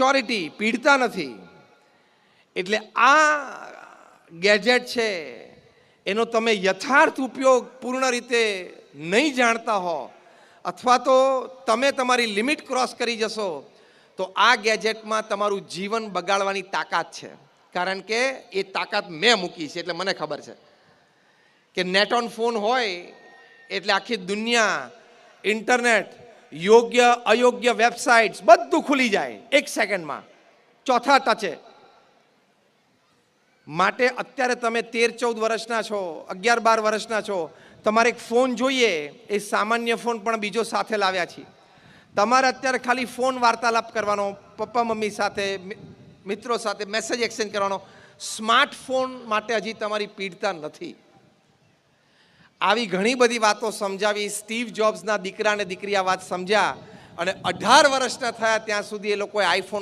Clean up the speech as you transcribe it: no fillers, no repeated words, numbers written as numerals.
Maturity, પીડતા નથી. એટલે આ ગેજેટ છે એનો તમે યથાર્થ ઉપયોગ પૂર્ણ રીતે નહીં જાણતા હો અથવા તો તમે તમારી લિમિટ ક્રોસ કરી જશો તો આ ગેજેટમાં તમારું જીવન બગાડવાની તાકાત છે. કારણ કે એ તાકાત મેં મૂકી છે, એટલે મને ખબર છે કે નેટ ઓન ફોન હોય એટલે આખી દુનિયા, ઇન્ટરનેટ, યોગ્ય અયોગ્ય વેબસાઇટ્સ બધું ખુલી જાય એક સેકન્ડમાં, ચોથા ટચે. માટે અત્યારે તમે 13-14 વર્ષના છો, 11-12 વર્ષના છો, તમારે એક ફોન જોઈએ, એ સામાન્ય ફોન પણ બીજો સાથે લાવ્યા છીએ. તમારે અત્યારે ખાલી ફોન વાર્તાલાપ કરવાનો, પપ્પા મમ્મી સાથે, મિત્રો સાથે મેસેજ એક્સચેન્જ કરવાનો. સ્માર્ટફોન માટે હજી તમારી પીડતા નથી. આવી ઘણી બધી વાતો સમજાવી. સ્ટીવ જોબ્સના દીકરા અને દીકરી આ વાત સમજ્યા અને 18 વર્ષના થયા ત્યાં સુધી એ લોકોએ આઈફોન